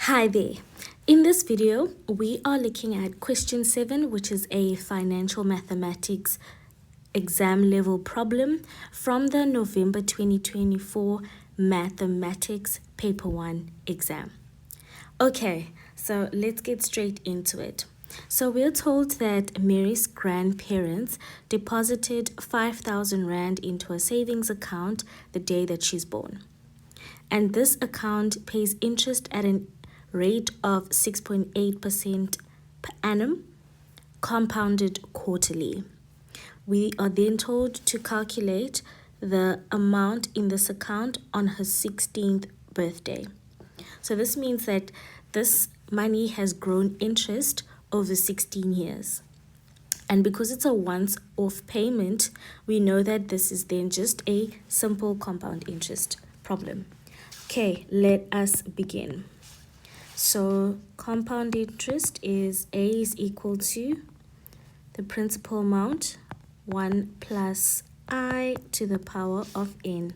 Hi there. In this video, we are looking at question 7, which is a financial mathematics exam level problem from the November 2024 Mathematics Paper 1 exam. Okay, so let's get straight into it. So we're told that Mary's grandparents deposited 5,000 Rand into a savings account the day that she's born. And this account pays interest at an rate of 6.8% per annum, compounded quarterly. We are then told to calculate the amount in this account on her 16th birthday. So this means that this money has grown interest over 16 years. And because it's a once-off payment, we know that this is then just a simple compound interest problem. Okay, let us begin. So compound interest is A is equal to the principal amount, 1 plus I to the power of n.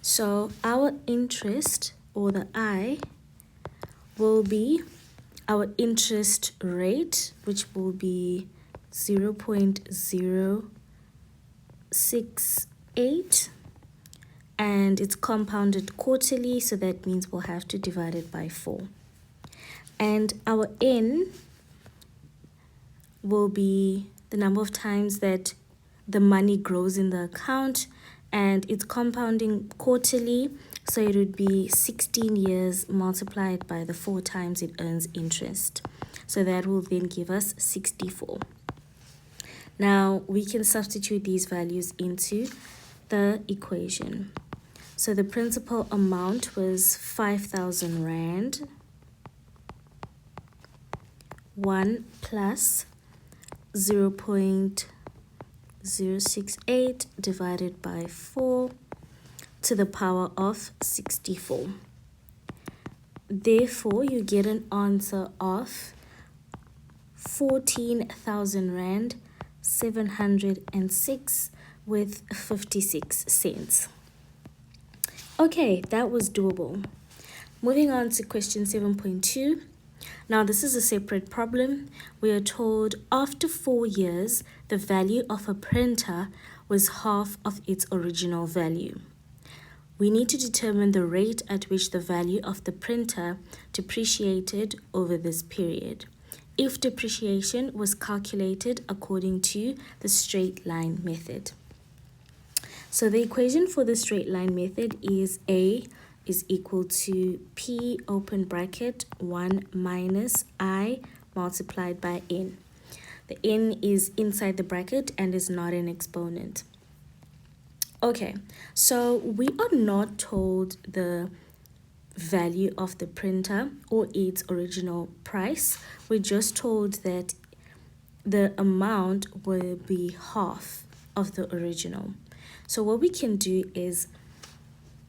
So our interest, or the I, will be our interest rate, which will be 0.068. And it's compounded quarterly, so that means we'll have to divide it by 4. And our n will be the number of times that the money grows in the account, and it's compounding quarterly, so it would be 16 years multiplied by the 4 times it earns interest. So that will then give us 64. Now we can substitute these values into the equation. So the principal amount was 5,000 Rand. 1 plus 0.068 divided by 4 to the power of 64. Therefore, you get an answer of 14,000 Rand 706 with 56 cents. Okay, that was doable. Moving on to question 7.2. Now this is a separate problem. We are told after 4 years, the value of a printer was half of its original value. We need to determine the rate at which the value of the printer depreciated over this period, if depreciation was calculated according to the straight line method. So the equation for the straight line method is A is equal to P open bracket 1 minus I multiplied by N. The N is inside the bracket and is not an exponent. Okay, so we are not told the value of the printer or its original price. We're just told that the amount will be half of the original. So what we can do is,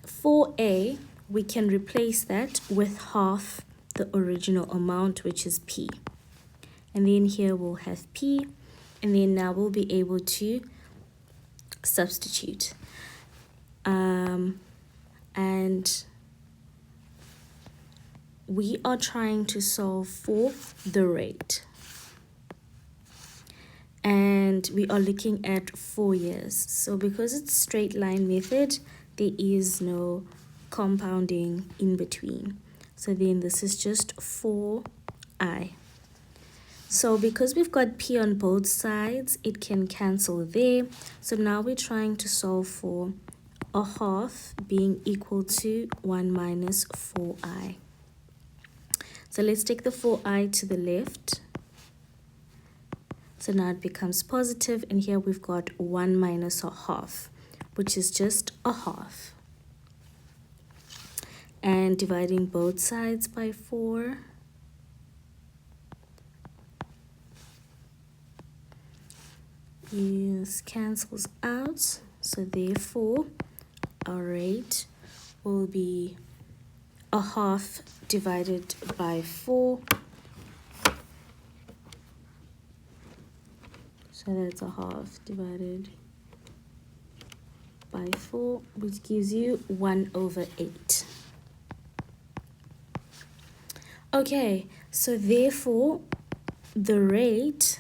for A, we can replace that with half the original amount, which is P. And then here we'll have P, and then now we'll be able to substitute. And we are trying to solve for the rate. And we are looking at 4 years. So because it's straight line method, there is no compounding in between. So then this is just 4i. So because we've got p on both sides, it can cancel there. So now we're trying to solve for a half being equal to 1 minus 4i. So let's take the 4i to the left. So now it becomes positive, and here we've got 1 minus a half, which is just a half. And dividing both sides by 4. This cancels out, so therefore our rate will be a half divided by 4. So that's a half divided by 4, which gives you 1/8. Okay, so therefore the rate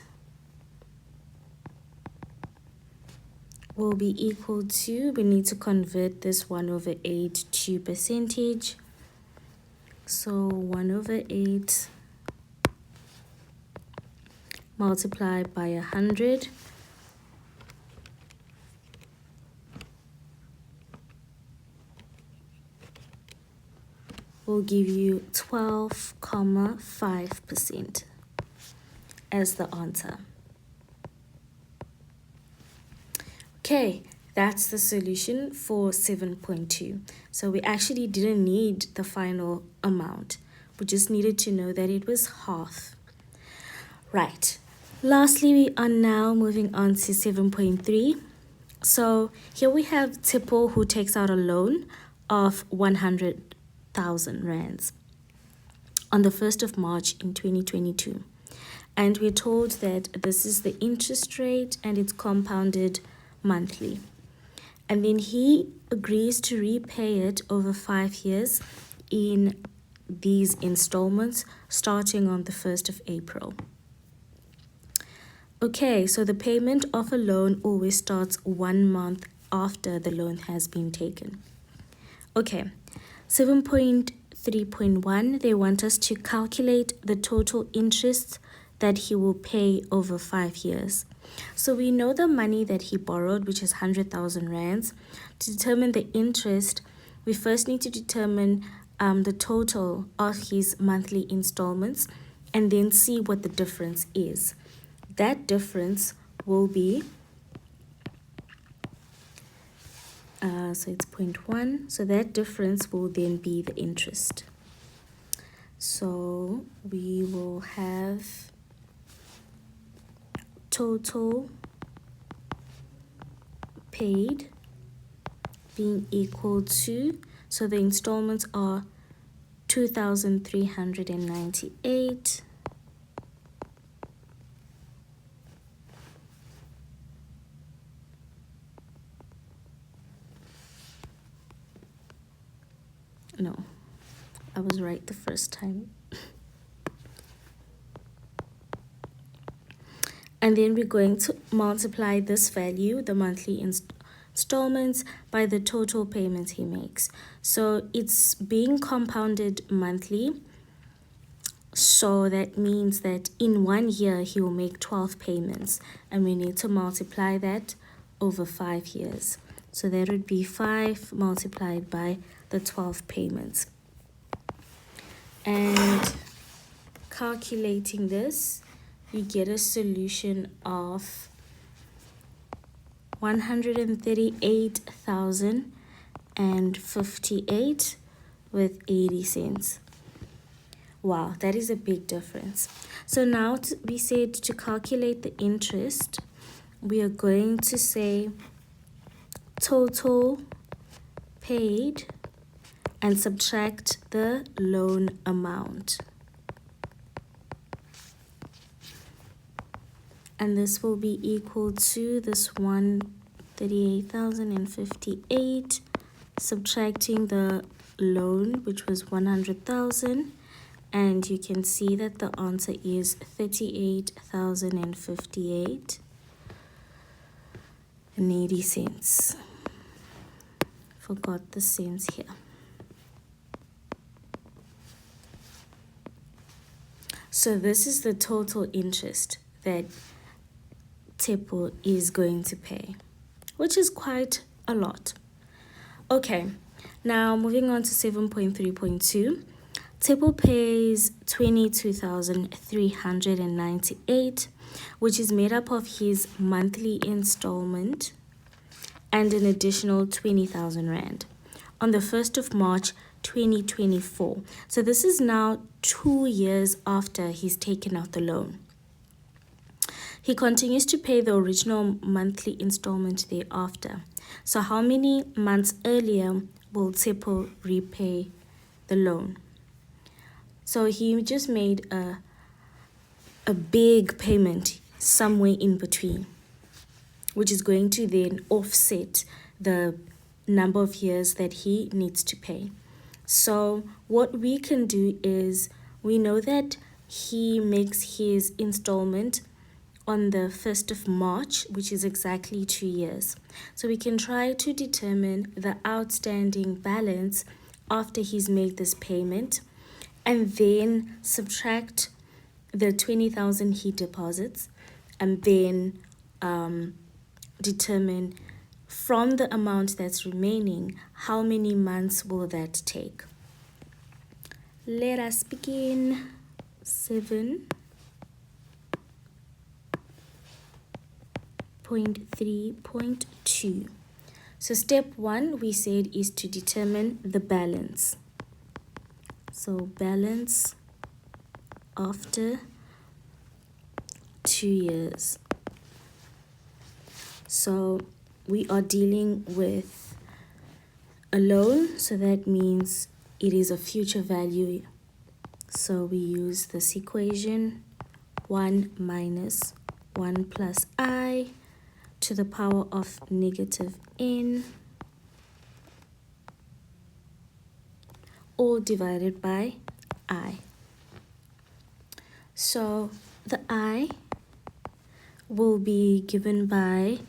will be equal to, we need to convert this 1/8 to percentage. So 1/8 multiplied by 100 will give you 12.5% as the answer. Okay, that's the solution for 7.2. So we actually didn't need the final amount. We just needed to know that it was half. Right. Lastly, we are now moving on to 7.3. So here we have Tipo who takes out a loan of 100,000 rands on the 1st of March in 2022. And we're told that this is the interest rate and it's compounded monthly. And then he agrees to repay it over 5 years in these installments starting on the 1st of April. Okay, so the payment of a loan always starts 1 month after the loan has been taken. Okay, 7.3.1, they want us to calculate the total interest that he will pay over 5 years. So we know the money that he borrowed, which is 100,000 rands. To determine the interest, we first need to determine the total of his monthly installments and then see what the difference is. That difference will be, so it's 0.1, so that difference will then be the interest. So we will have total paid being equal to, so the installments are 2,398 No, I was right the first time. And then we're going to multiply this value, the monthly installments, by the total payments he makes. So it's being compounded monthly. So that means that in 1 year, he will make 12 payments. And we need to multiply that over 5 years. So that would be 5 multiplied by the 12 payments. And calculating this, you get a solution of 138,058 with 80 cents. Wow, that is a big difference. So now we said to calculate the interest, we are going to say total paid and subtract the loan amount. And this will be equal to this 138,058 subtracting the loan, which was 100,000, and you can see that the answer is 38,058 and 80 cents. Forgot the cents here. So this is the total interest that Tipo is going to pay, which is quite a lot. Okay, now moving on to 7.3.2. Tipo pays 22,398, which is made up of his monthly installment and an additional 20,000 rand on the 1st of March 2024. So this is now 2 years after he's taken out the loan. He continues to pay the original monthly installment thereafter. So how many months earlier will Tipo repay the loan? So he just made a big payment somewhere in between, which is going to then offset the number of years that he needs to pay. So what we can do is we know that he makes his installment on the 1st of March, which is exactly 2 years. So we can try to determine the outstanding balance after he's made this payment, and then subtract the 20,000 he deposits, and then determine from the amount that's remaining, how many months will that take. Let us begin. 7.3.2. So step 1, we said, is to determine the balance. So balance after 2 years. So we are dealing with a loan, so that means it is a future value. So we use this equation, 1 minus 1 plus I to the power of negative n, all divided by I. So the I will be given by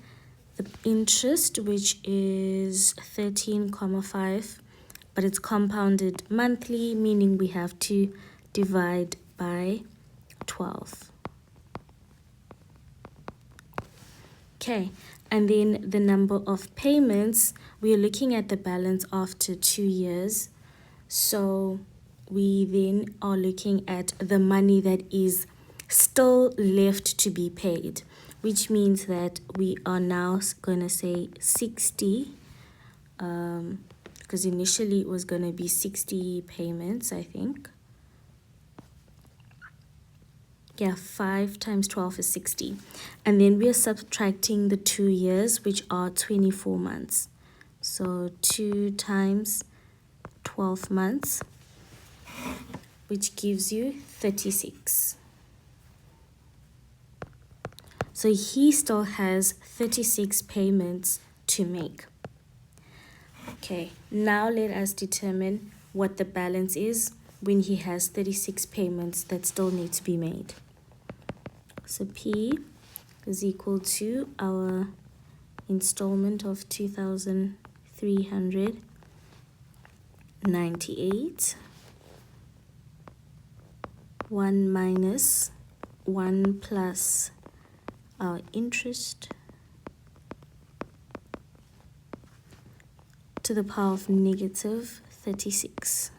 the interest, which is 13.5, but it's compounded monthly, meaning we have to divide by 12. Okay, and then the number of payments, we are looking at the balance after 2 years. So we then are looking at the money that is still left to be paid, which means that we are now going to say 60, because initially it was going to be 60 payments, I think. Yeah, 5 times 12 is 60. And then we are subtracting the 2 years, which are 24 months. So 2 times 12 months, which gives you 36. So he still has 36 payments to make. Okay, now let us determine what the balance is when he has 36 payments that still need to be made. So P is equal to our installment of 2,398, 1 minus 1 plus our interest to the power of negative 36.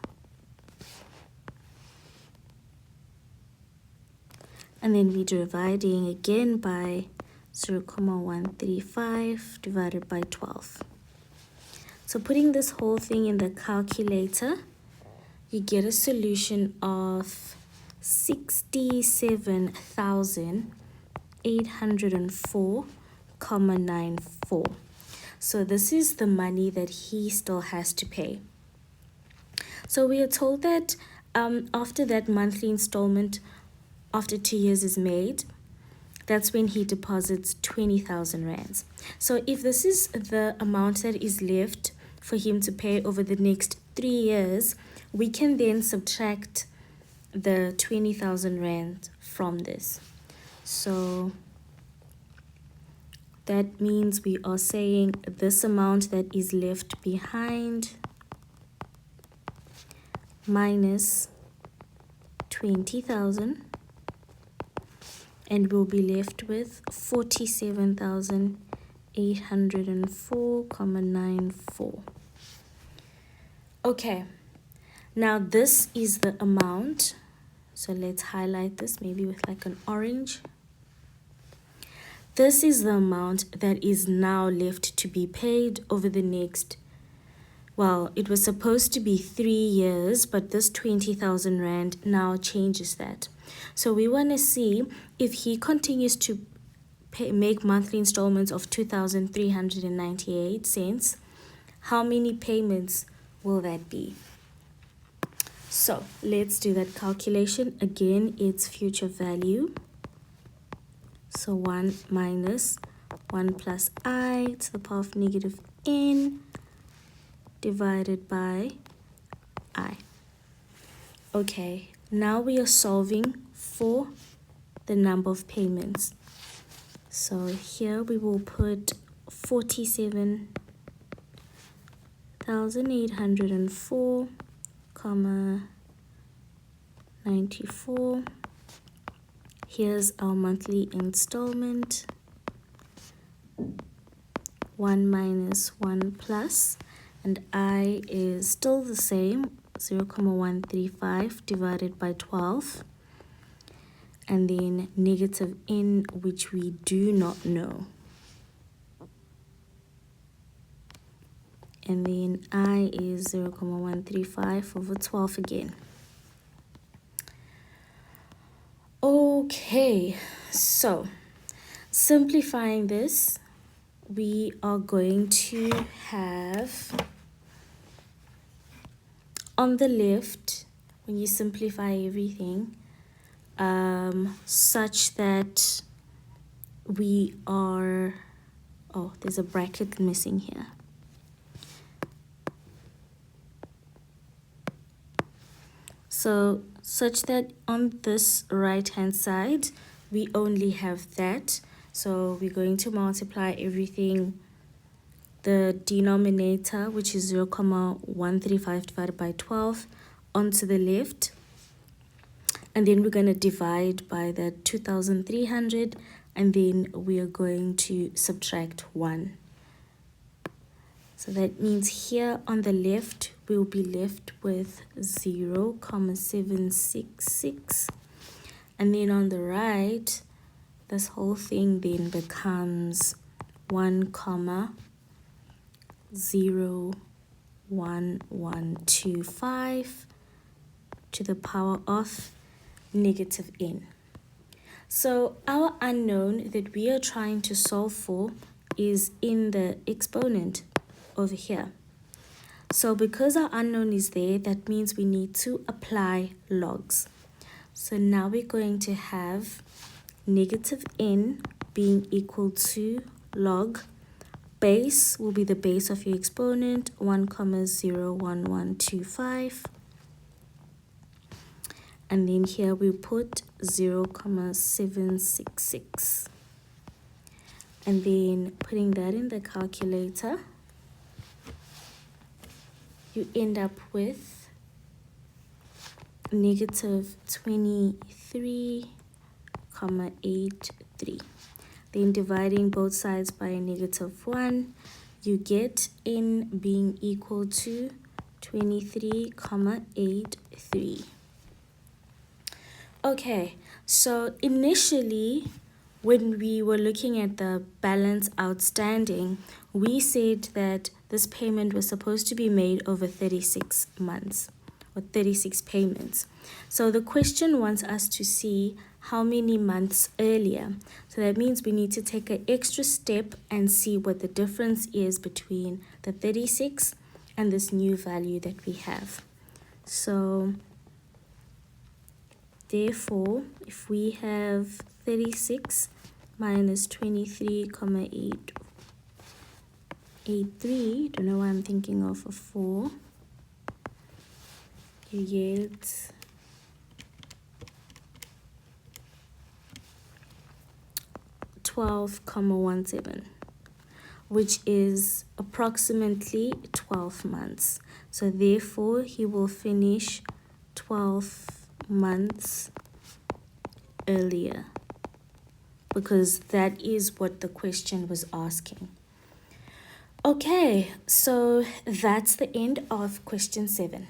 And then we're dividing again by 0.135 divided by 12. So putting this whole thing in the calculator, you get a solution of 67,804.94. So this is the money that he still has to pay. So we are told that after that monthly installment, after 2 years is made, that's when he deposits 20,000 rands. So if this is the amount that is left for him to pay over the next 3 years, we can then subtract the 20,000 rand from this. So that means we are saying this amount that is left behind minus 20,000, and we'll be left with 47,804.94. Okay, now this is the amount. So let's highlight this maybe with like an orange. This is the amount that is now left to be paid over the next, well, it was supposed to be 3 years, but this 20,000 rand now changes that. So we want to see if he continues to make monthly installments of 2,398 cents, how many payments will that be? So let's do that calculation. Again, it's future value. So 1 minus 1 plus I to the power of negative n divided by I. Okay, Now we are solving for the number of payments. So here we will put 47,804, 94. Here's our monthly installment. 1 minus 1 plus, and I is still the same, 0.135 divided by 12, and then negative n, which we do not know. And then I is 0.135 over 12 again. Okay, so simplifying this, we are going to have on the left, when you simplify everything, such that we are, oh, there's a bracket missing here. So such that on this right hand side, we only have that. So we're going to multiply everything, the denominator, which is 0.135 divided by 12, onto the left. And then we're going to divide by the 2,300, and then we are going to subtract 1. So that means here on the left, we'll be left with 0.766. And then on the right, this whole thing then becomes 1,01125 to the power of negative n. So our unknown that we are trying to solve for is in the exponent over here. So because our unknown is there, that means we need to apply logs. So now we're going to have negative n being equal to log. Base will be the base of your exponent, 1,01125. And then here we put 0.766. And then putting that in the calculator, you end up with negative 23,83. Then dividing both sides by a negative 1, you get n being equal to 23,83. Okay, so initially when we were looking at the balance outstanding, we said that this payment was supposed to be made over 36 months or 36 payments. So the question wants us to see how many months earlier. So that means we need to take an extra step and see what the difference is between the 36 and this new value that we have. So therefore, if we have 36 minus 23,883, don't know why I'm thinking of a 4, you get 12,17, which is approximately 12 months. So therefore, he will finish 12 months earlier, because that is what the question was asking. Okay, so that's the end of question 7.